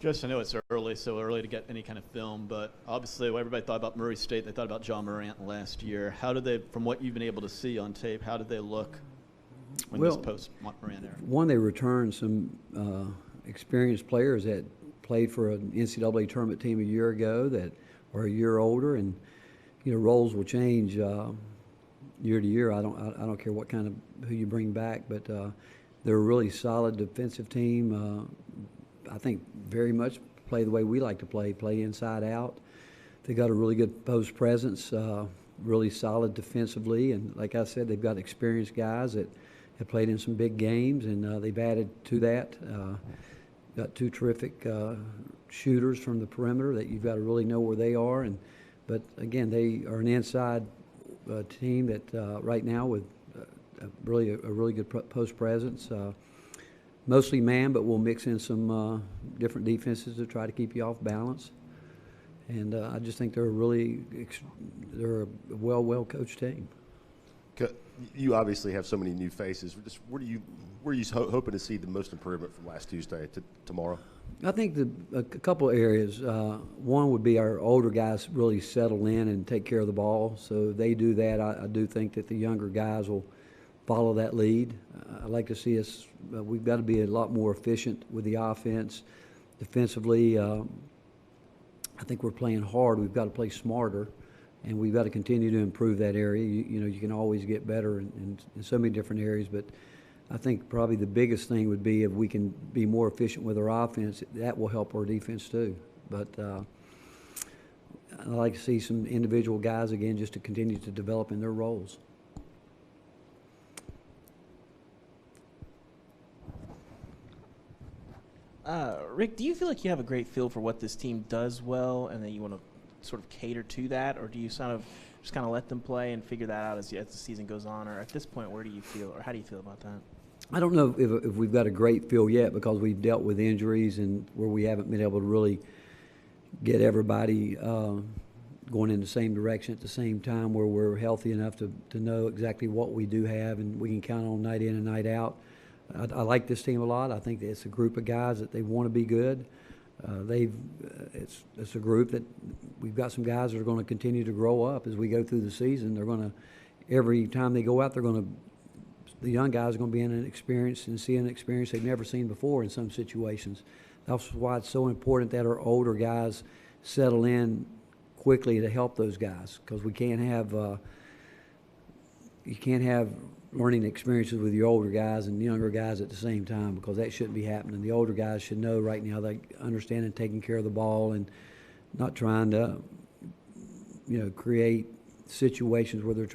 Just, I know it's early, so early to get any kind of film, but obviously everybody thought about Murray State. They thought about John Morant last year. How did they, from what you've been able to see on tape, how did they look when this post-Morant era? One, they returned some experienced players that played for an NCAA tournament team a year ago that are a year older, and roles will change year to year. I don't care what kind of who you bring back, but they're a really solid defensive team. I think very much play the way we like to play inside out. They got a really good post presence, really solid defensively, and like I said, they've got experienced guys that have played in some big games, and they've added to that. Got two terrific shooters from the perimeter that you've got to really know where they are. But again, they are an inside team that right now with a really good post presence. Mostly man, but we'll mix in some different defenses to try to keep you off balance. And I just think they're a well coached team. You obviously have so many new faces. Just where are you hoping to see the most improvement from last Tuesday to tomorrow? I think a couple of areas. One would be our older guys really settle in and take care of the ball. So if they do that, I do think that the younger guys will follow that lead. I'd like to see us. We've got to be a lot more efficient with the offense. Defensively, I think we're playing hard. We've got to play smarter, and we've got to continue to improve that area. You can always get better in so many different areas, but I think probably the biggest thing would be if we can be more efficient with our offense. That will help our defense too. But I'd like to see some individual guys again just to continue to develop in their roles. Rick, do you feel like you have a great feel for what this team does well and that you want to sort of cater to that, or do you just kind of let them play and figure that out as the season goes on, or at this point, where do you feel, or how do you feel about that? I don't know if we've got a great feel yet because we've dealt with injuries and where we haven't been able to really get everybody going in the same direction at the same time where we're healthy enough to know exactly what we do have and we can count on night in and night out. I like this team a lot. I think it's a group of guys that they want to be good. It's a group that we've got some guys that are going to continue to grow up as we go through the season. They're going to, every time they go out, the young guys are going to be in an experience and see an experience they've never seen before in some situations. That's why it's so important that our older guys settle in quickly to help those guys, because we can't have you can't have learning experiences with your older guys and younger guys at the same time, because that shouldn't be happening. The older guys should know right now they understand and taking care of the ball and not trying to, create situations where they're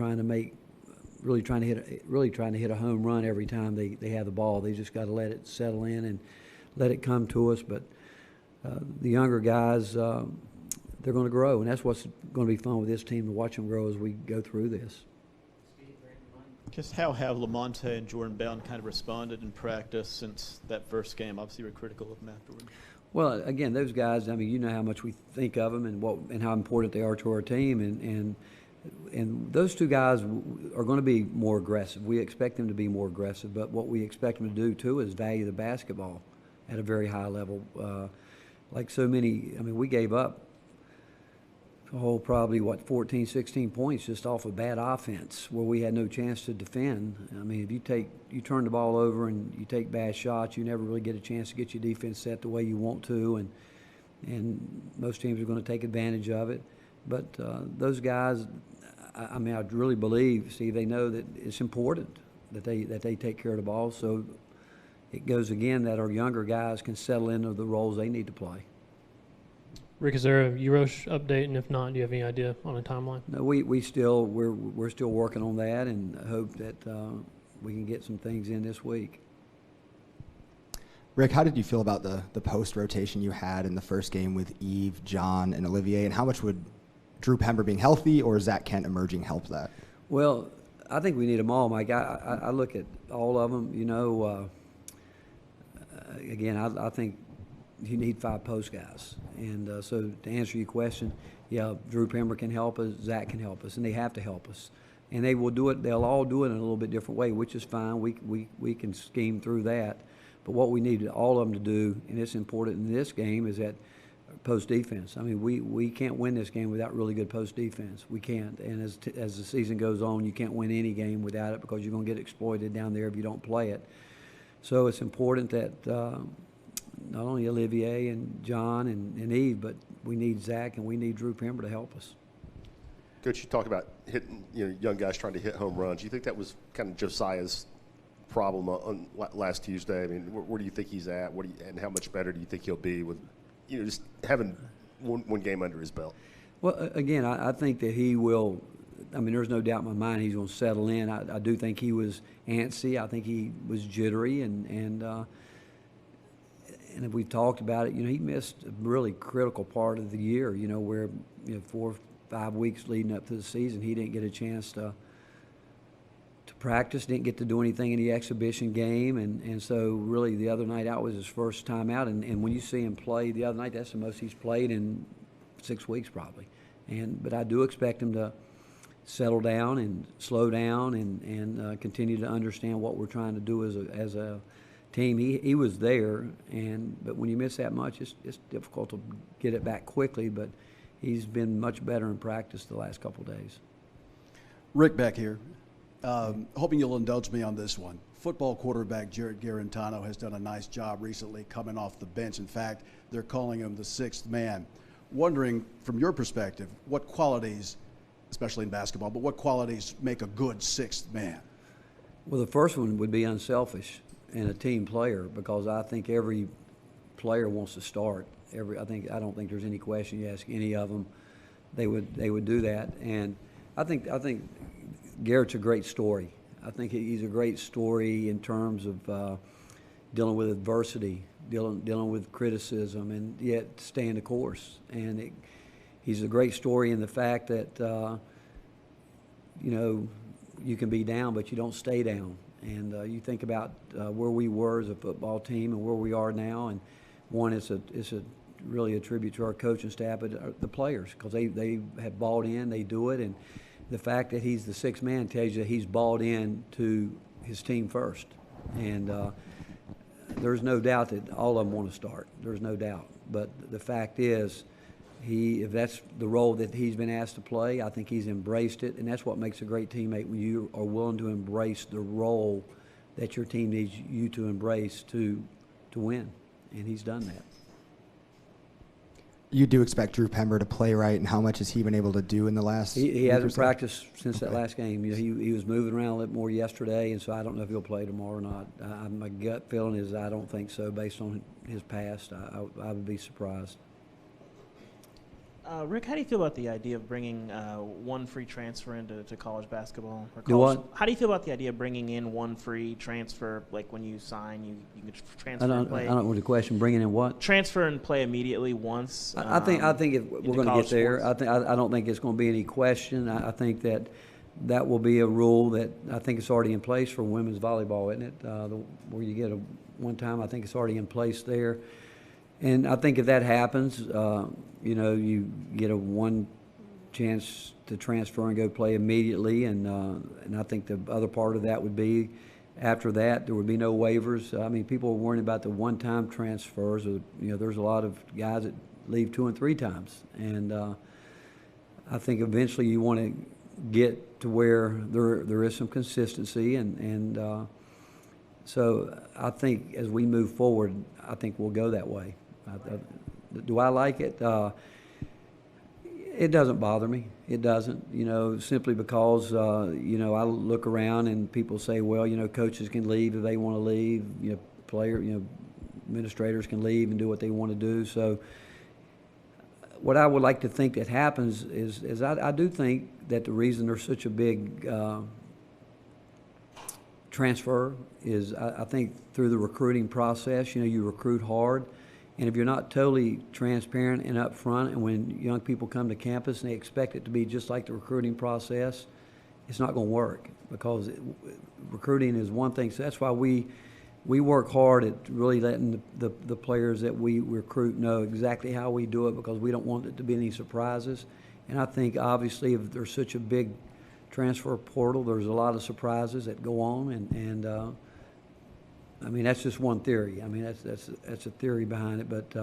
really trying to hit a home run every time they have the ball. They just got to let it settle in and let it come to us. But the younger guys, they're going to grow, and that's what's going to be fun with this team, to watch them grow as we go through this. Just how have Lamonte and Jordan Bell kind of responded in practice since that first game? Obviously, you were critical of them afterwards. Well, again, those guys, you know how much we think of them and how important they are to our team, and those two guys are going to be more aggressive. We expect them to be more aggressive, but what we expect them to do too is value the basketball at a very high level. Like so many, we gave up probably 14, 16 points just off of bad offense where we had no chance to defend. If you turn the ball over and you take bad shots, you never really get a chance to get your defense set the way you want to, and most teams are going to take advantage of it. But those guys, I really believe, Steve, they know that it's important that they take care of the ball. So it goes again that our younger guys can settle into the roles they need to play. Rick, is there a Urosh update, and if not, do you have any idea on a timeline? No, we're still working on that, and hope that we can get some things in this week. Rick, how did you feel about the post rotation you had in the first game with Eve, John, and Olivier, and how much would Drew Pember being healthy or Zach Kent emerging help that? Well, I think we need them all, Mike. I look at all of them. Again, I think you need 5 post guys. And so to answer your question, yeah, Drew Pember can help us, Zach can help us, and they have to help us. And they will do it. They'll all do it in a little bit different way, which is fine. We can scheme through that. But what we need all of them to do, and it's important in this game, is that post defense. I mean, we can't win this game without really good post defense. We can't. And as the season goes on, you can't win any game without it because you're going to get exploited down there if you don't play it. So it's important that not only Olivier and John and Eve, but we need Zach and we need Drew Pember to help us. Coach, you talk about hitting, young guys trying to hit home runs. Do you think that was kind of Josiah's problem on last Tuesday? I mean, where do you think he's at? And how much better do you think he'll be with, just having one game under his belt? Well, again, I think that he will. I mean, there's no doubt in my mind he's going to settle in. I do think he was antsy. I think he was jittery, and if we've talked about it, he missed a really critical part of the year. Where 4 or 5 weeks leading up to the season, he didn't get a chance to practice, didn't get to do anything in the exhibition game, and so really the other night out was his first time out, and when you see him play the other night, that's the most he's played in 6 weeks probably. But I do expect him to settle down and slow down and continue to understand what we're trying to do as a team. He was there, but when you miss that much, it's difficult to get it back quickly, but he's been much better in practice the last couple of days. Rick back here. Hoping you'll indulge me on this one. Football quarterback Jared Garantano has done a nice job recently coming off the bench. In fact, they're calling him the sixth man. Wondering, from your perspective, what qualities, especially in basketball, but what qualities make a good sixth man? Well, the first one would be unselfish and a team player, because I think every player wants to start. I don't think there's any question. You ask any of them, they would do that. And I think Garrett's a great story. I think he's a great story in terms of dealing with adversity, dealing with criticism, and yet staying the course. And he's a great story in the fact that you can be down, but you don't stay down. And you think about where we were as a football team and where we are now. And one, it's really a tribute to our coaching staff, but the players, because they have bought in, they do it, and the fact that he's the sixth man tells you that he's bought in to his team first. And there's no doubt that all of them want to start. There's no doubt. But the fact is, if that's the role that he's been asked to play, I think he's embraced it, and that's what makes a great teammate, when you are willing to embrace the role that your team needs you to embrace to win. And he's done that. You do expect Drew Pember to play right, and how much has he been able to do in the last He week hasn't or so? practiced since that last game. He was moving around a little more yesterday, and so I don't know if he'll play tomorrow or not. My gut feeling is I don't think so, based on his past. I would be surprised. Rick, how do you feel about the idea of bringing one free transfer into college basketball? Or Do what? How do you feel about the idea of bringing in one free transfer, like when you sign, you can transfer I and play? don't know what the question. Bringing in what? Transfer and play immediately once. I think if we're into going to college get there. sports. I don't think it's going to be any question. I think that will be a rule that I think it's already in place for women's volleyball, isn't it? Where you get a one time. I think it's already in place there. And I think if that happens, you get a one chance to transfer and go play immediately, and I think the other part of that would be, after that, there would be no waivers. I mean, people are worrying about the one-time transfers. There's a lot of guys that leave 2 and 3 times, and I think eventually you want to get to where there is some consistency, and so I think as we move forward, I think we'll go that way. Do I like it? It doesn't bother me. It doesn't, simply because, I look around and people say, well, coaches can leave if they want to leave, administrators can leave and do what they want to do. So what I would like to think that happens is I do think that the reason there's such a big transfer is I think through the recruiting process, you recruit hard. And if you're not totally transparent and upfront, and when young people come to campus and they expect it to be just like the recruiting process, it's not going to work, because recruiting is one thing. So that's why we work hard at really letting the players that we recruit know exactly how we do it, because we don't want it to be any surprises. And I think obviously if there's such a big transfer portal, there's a lot of surprises that go on, and I mean, that's just one theory. I mean, that's a theory behind it. But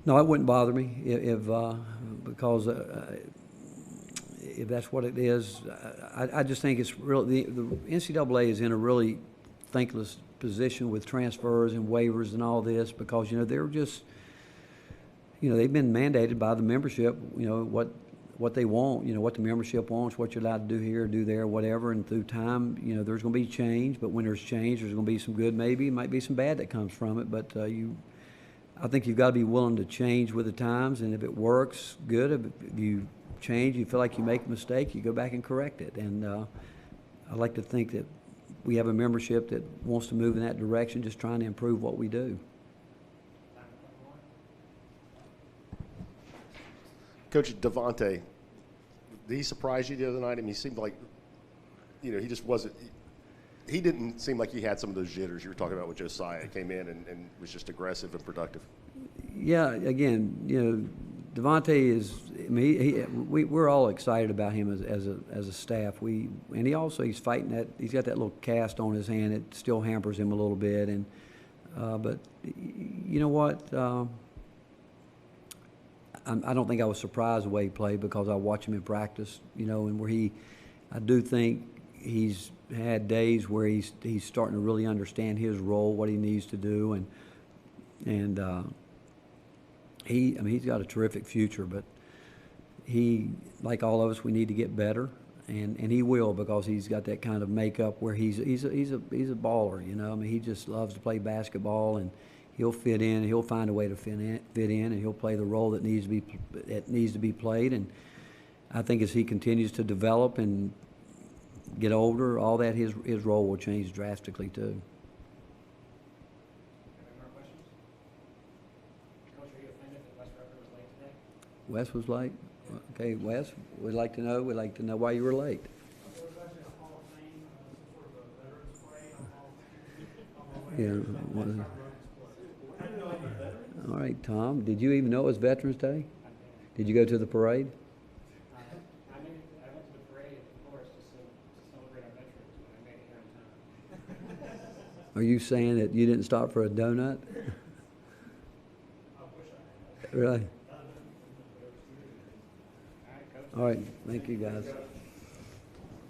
no, it wouldn't bother me if because if that's what it is. I just think it's real. The NCAA is in a really thankless position with transfers and waivers and all this because they're just they've been mandated by the membership. What they want, what the membership wants, what you're allowed to do here, do there, whatever. And through time, there's going to be change. But when there's change, there's going to be some good, maybe. It might be some bad that comes from it. But I think you've got to be willing to change with the times. And if it works, good. If you change, you feel like you make a mistake, you go back and correct it. And I like to think that we have a membership that wants to move in that direction, just trying to improve what we do. Coach Devontae, did he surprise you the other night? I mean, he seemed like, he just wasn't. He didn't seem like he had some of those jitters you were talking about with Josiah. He came in and was just aggressive and productive. Yeah, again, Devontae is. I mean, we're all excited about him as a staff. He's fighting that. He's got that little cast on his hand. It still hampers him a little bit. And but you know what? I don't think I was surprised the way he played because I watch him in practice, and where I do think he's had days where he's starting to really understand his role, what he needs to do, and he's got a terrific future, but like all of us, we need to get better, and he will because he's got that kind of makeup where he's a baller, I mean, he just loves to play basketball and he'll fit in. He'll find a way to fit in, and he'll play the role that needs to be played. And I think as he continues to develop and get older, all that his role will change drastically too. Any more questions? Coach, are you offended that Wes Rucker was late today? Wes was late. Okay, Wes, we'd like to know why you were late. Yeah. All right, Tom, did you even know it was Veterans Day? Did you go to the parade? I went to the parade, of course, to celebrate our veterans, but I made it here in time. Are you saying that you didn't stop for a donut? I wish I had. Really? All right, Coach. All right, thank you, guys.